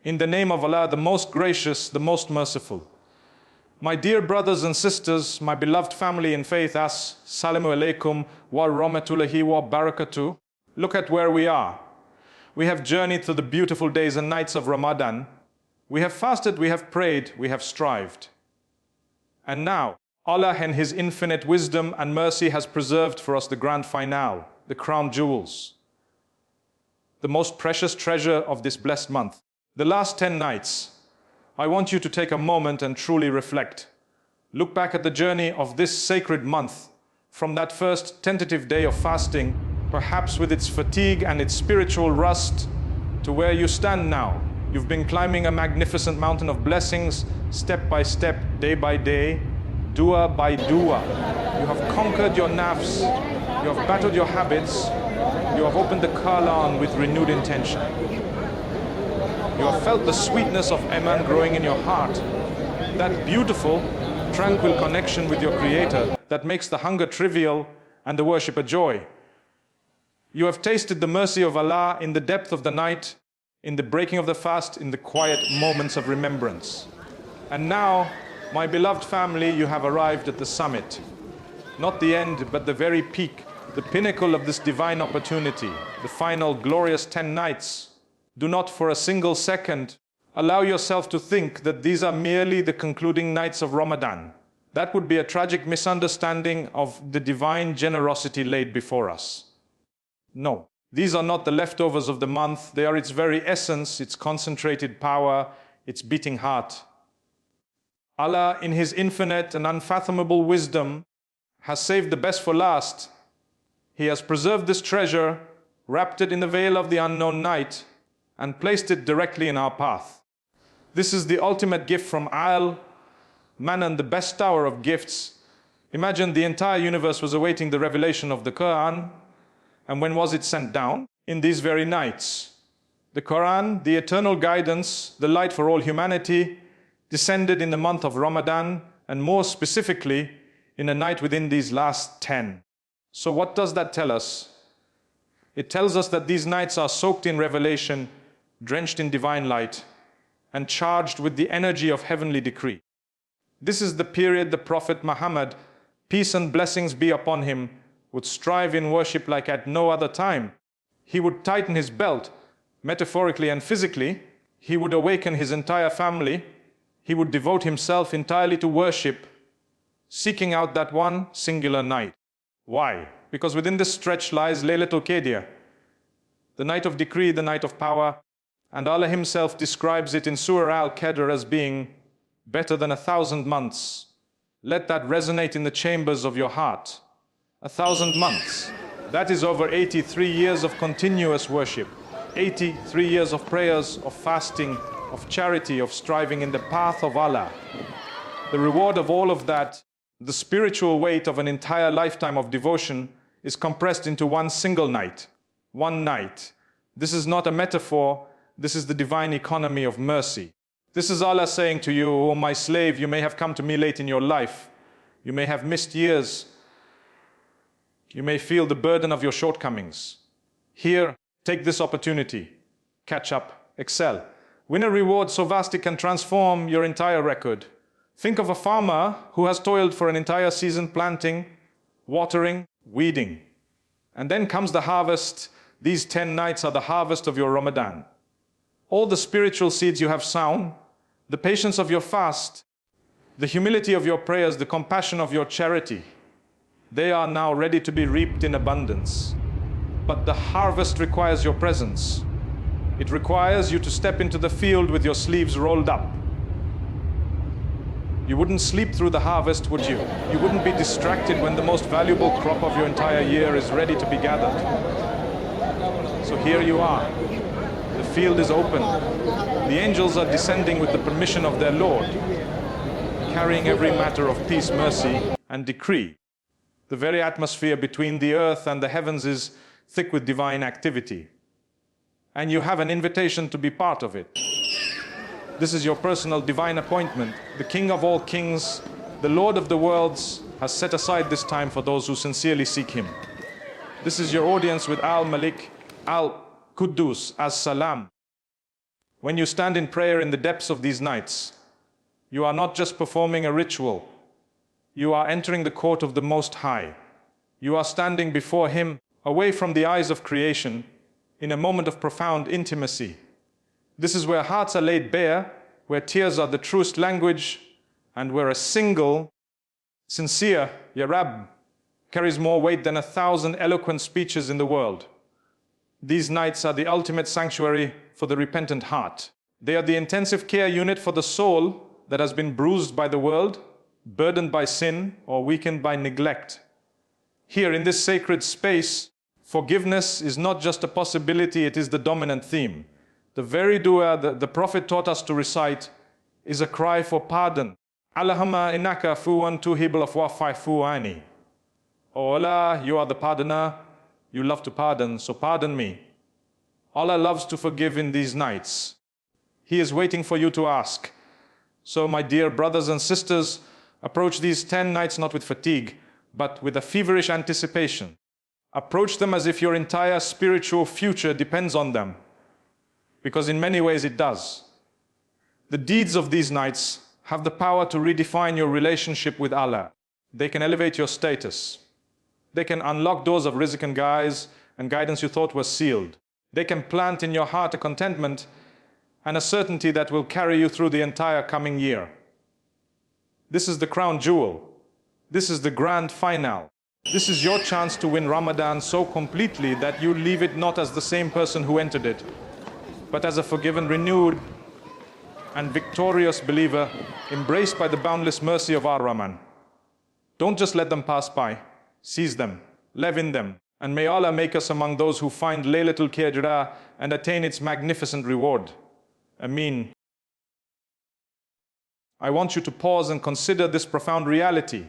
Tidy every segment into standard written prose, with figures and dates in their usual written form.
In the name of Allah, the most gracious, the most merciful. My dear brothers and sisters, my beloved family in faith, Assalamu alaikum wa rahmatullahi wa barakatuh. Look at where we are. We have journeyed through the beautiful days and nights of Ramadan. We have fasted, we have prayed, we have strived. And now, Allah in His infinite wisdom and mercy has preserved for us the grand finale, the crown jewels, the most precious treasure of this blessed month. The last 10 nights, I want you to take a moment and truly reflect. Look back at the journey of this sacred month, from that first tentative day of fasting, perhaps with its fatigue and its spiritual rust, to where you stand now. You've been climbing a magnificent mountain of blessings, step by step, day by day, dua by dua. You have conquered your nafs, you have battled your habits, you have opened the Quran with renewed intention. You have felt the sweetness of Iman growing in your heart, that beautiful, tranquil connection with your Creator that makes the hunger trivial and the worship a joy. You have tasted the mercy of Allah in the depth of the night, in the breaking of the fast, in the quiet moments of remembrance. And now, my beloved family, you have arrived at the summit. Not the end, but the very peak, the pinnacle of this divine opportunity, the final glorious 10 nights. Do not for a single second allow yourself to think that these are merely the concluding nights of Ramadan. That would be a tragic misunderstanding of the divine generosity laid before us. No, these are not the leftovers of the month. They are its very essence, its concentrated power, its beating heart. Allah, in His infinite and unfathomable wisdom, has saved the best for last. He has preserved this treasure, wrapped it in the veil of the unknown night, and placed it directly in our path. This is the ultimate gift from Al-Manan, the best tower of gifts. Imagine the entire universe was awaiting the revelation of the Quran. And when was it sent down? In these very nights. The Quran, the eternal guidance, the light for all humanity, descended in the month of Ramadan, and more specifically, in a night within these last 10. So what does that tell us? It tells us that these nights are soaked in revelation, drenched in divine light, and charged with the energy of heavenly decree. This is the period the Prophet Muhammad, peace and blessings be upon him, would strive in worship like at no other time. He would tighten his belt, metaphorically and physically. He would awaken his entire family. He would devote himself entirely to worship, seeking out that one singular night. Why? Because within this stretch lies Laylatul Qadr, the night of decree, the night of power, and Allah Himself describes it in Surah Al-Qadr as being better than 1,000 months. Let that resonate in the chambers of your heart. 1,000 months. That is over 83 years of continuous worship, 83 years of prayers, of fasting, of charity, of striving in the path of Allah. The reward of all of that, the spiritual weight of an entire lifetime of devotion, is compressed into one single night. One night. This is not a metaphor. This is the divine economy of mercy. This is Allah saying to you, "O my slave, you may have come to me late in your life. You may have missed years. You may feel the burden of your shortcomings. Here, take this opportunity. Catch up, excel. Win a reward so vast it can transform your entire record. Think of a farmer who has toiled for an entire season planting, watering, weeding. And then comes the harvest. These 10 nights are the harvest of your Ramadan. All the spiritual seeds you have sown, the patience of your fast, the humility of your prayers, the compassion of your charity, they are now ready to be reaped in abundance. But the harvest requires your presence. It requires you to step into the field with your sleeves rolled up. You wouldn't sleep through the harvest, would you? You wouldn't be distracted when the most valuable crop of your entire year is ready to be gathered. So here you are. The field is open. The angels are descending with the permission of their Lord, carrying every matter of peace, mercy, and decree. The very atmosphere between the earth and the heavens is thick with divine activity. And you have an invitation to be part of it. This is your personal divine appointment. The King of all kings, the Lord of the worlds, has set aside this time for those who sincerely seek Him. This is your audience with Al-Malik, Al-Quddus, As-Salam. When you stand in prayer in the depths of these nights, you are not just performing a ritual. You are entering the court of the Most High. You are standing before Him, away from the eyes of creation, in a moment of profound intimacy. This is where hearts are laid bare, where tears are the truest language, and where a single, sincere Ya Rab carries more weight than 1,000 eloquent speeches in the world. These nights are the ultimate sanctuary for the repentant heart. They are the intensive care unit for the soul that has been bruised by the world, burdened by sin, or weakened by neglect. Here in this sacred space, forgiveness is not just a possibility, it is the dominant theme. The very dua that the Prophet taught us to recite is a cry for pardon. Allahumma innaka afuwan tuhibbul afwa fa'fu anni. Oh Allah, you are the pardoner, you love to pardon, so pardon me. Allah loves to forgive in these nights. He is waiting for you to ask. So my dear brothers and sisters, approach these 10 nights not with fatigue, but with a feverish anticipation. Approach them as if your entire spiritual future depends on them, because in many ways it does. The deeds of these nights have the power to redefine your relationship with Allah. They can elevate your status. They can unlock doors of rizq and guidance you thought were sealed. They can plant in your heart a contentment and a certainty that will carry you through the entire coming year. This is the crown jewel. This is the grand finale. This is your chance to win Ramadan so completely that you leave it not as the same person who entered it, but as a forgiven, renewed, and victorious believer, embraced by the boundless mercy of our Rahman. Don't just let them pass by. Seize them, live in them, and may Allah make us among those who find Laylatul Qadr and attain its magnificent reward. Ameen. I want you to pause and consider this profound reality.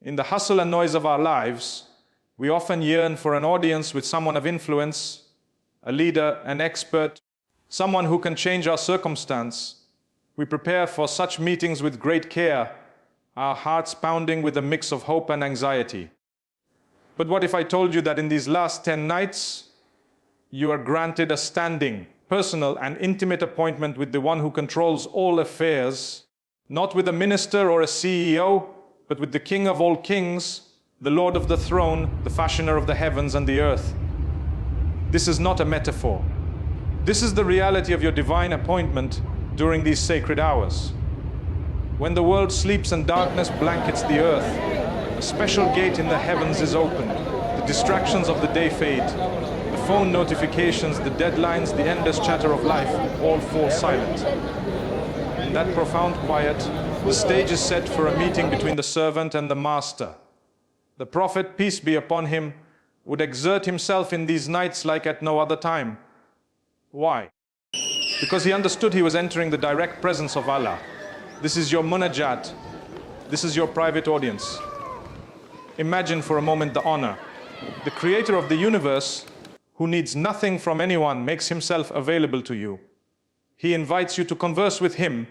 In the hustle and noise of our lives, we often yearn for an audience with someone of influence, a leader, an expert, someone who can change our circumstance. We prepare for such meetings with great care, our hearts pounding with a mix of hope and anxiety. But what if I told you that in these last 10 nights, you are granted a standing, personal, and intimate appointment with the one who controls all affairs, not with a minister or a CEO, but with the King of all kings, the Lord of the throne, the fashioner of the heavens and the earth. This is not a metaphor. This is the reality of your divine appointment during these sacred hours. When the world sleeps and darkness blankets the earth, a special gate in the heavens is opened. The distractions of the day fade. The phone notifications, the deadlines, the endless chatter of life all fall silent. In that profound quiet, the stage is set for a meeting between the servant and the master. The Prophet, peace be upon him, would exert himself in these nights like at no other time. Why? Because he understood he was entering the direct presence of Allah. This is your munajat. This is your private audience. Imagine for a moment the honor. The creator of the universe, who needs nothing from anyone, makes himself available to you. He invites you to converse with him,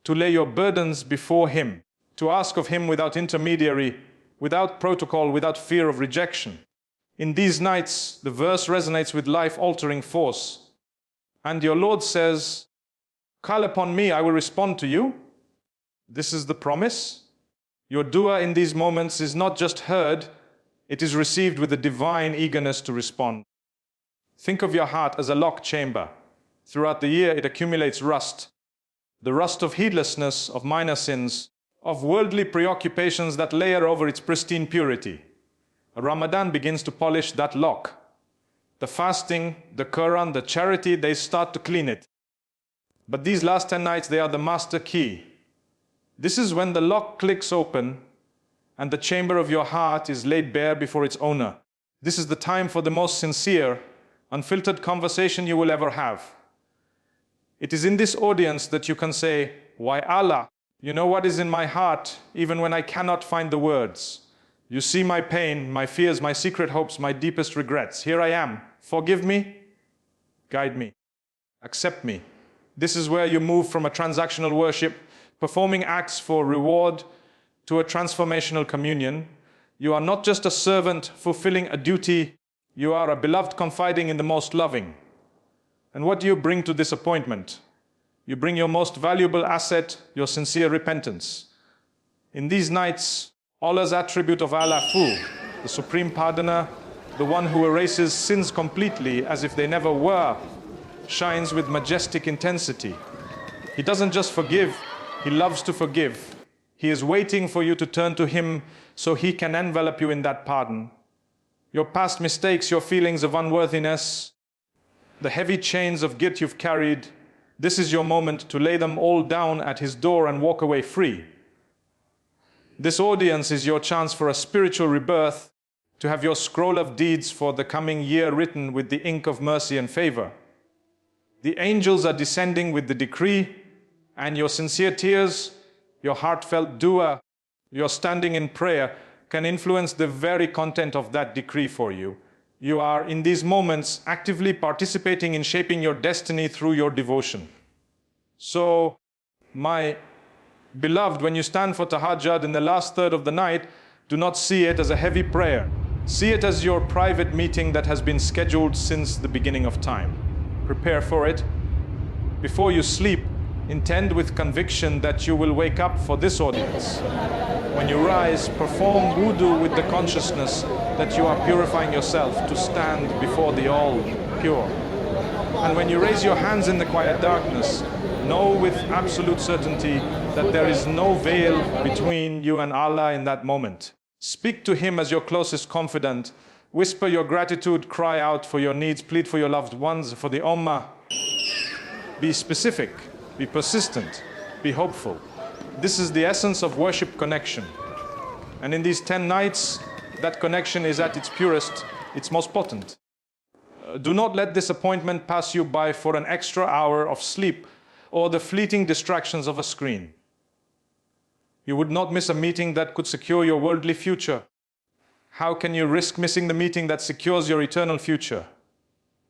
to lay your burdens before him, to ask of him without intermediary, without protocol, without fear of rejection. In these nights, the verse resonates with life-altering force. And your Lord says, "Call upon me, I will respond to you." This is the promise. Your dua in these moments is not just heard, it is received with a divine eagerness to respond. Think of your heart as a locked chamber. Throughout the year, it accumulates rust. The rust of heedlessness, of minor sins, of worldly preoccupations that layer over its pristine purity. Ramadan begins to polish that lock. The fasting, the Quran, the charity, they start to clean it. But these last 10 nights, they are the master key. This is when the lock clicks open and the chamber of your heart is laid bare before its owner. This is the time for the most sincere, unfiltered conversation you will ever have. It is in this audience that you can say, "Why Allah, you know what is in my heart, even when I cannot find the words. You see my pain, my fears, my secret hopes, my deepest regrets. Here I am. Forgive me, guide me, accept me." This is where you move from a transactional worship, performing acts for reward, to a transformational communion. You are not just a servant fulfilling a duty, you are a beloved confiding in the most loving. And what do you bring to this appointment? You bring your most valuable asset, your sincere repentance. In these nights, Allah's attribute of Al-Afu, the Supreme Pardoner, the one who erases sins completely as if they never were, shines with majestic intensity. He doesn't just forgive, He loves to forgive. He is waiting for you to turn to Him so He can envelop you in that pardon. Your past mistakes, your feelings of unworthiness, the heavy chains of guilt you've carried, this is your moment to lay them all down at His door and walk away free. This audience is your chance for a spiritual rebirth, to have your scroll of deeds for the coming year written with the ink of mercy and favor. The angels are descending with the decree, and your sincere tears, your heartfelt dua, your standing in prayer can influence the very content of that decree for you. You are in these moments actively participating in shaping your destiny through your devotion. So, my beloved, when you stand for tahajjud in the last third of the night, do not see it as a heavy prayer. See it as your private meeting that has been scheduled since the beginning of time. Prepare for it. Before you sleep, intend with conviction that you will wake up for this audience. When you rise, perform wudu with the consciousness that you are purifying yourself to stand before the All-Pure. And when you raise your hands in the quiet darkness, know with absolute certainty that there is no veil between you and Allah in that moment. Speak to Him as your closest confidant. Whisper your gratitude, cry out for your needs, plead for your loved ones, for the Ummah. Be specific, be persistent, be hopeful. This is the essence of worship connection. And in these 10 nights, that connection is at its purest, its most potent. Do not let this appointment pass you by for an extra hour of sleep or the fleeting distractions of a screen. You would not miss a meeting that could secure your worldly future. How can you risk missing the meeting that secures your eternal future?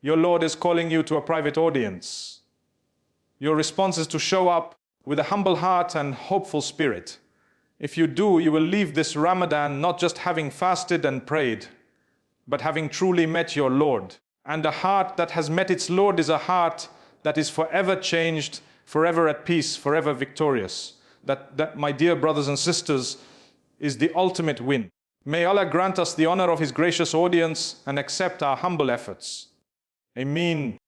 Your Lord is calling you to a private audience. Your response is to show up with a humble heart and hopeful spirit. If you do, you will leave this Ramadan not just having fasted and prayed, but having truly met your Lord. And a heart that has met its Lord is a heart that is forever changed, forever at peace, forever victorious. That, my dear brothers and sisters, is the ultimate win. May Allah grant us the honor of His gracious audience and accept our humble efforts. Ameen.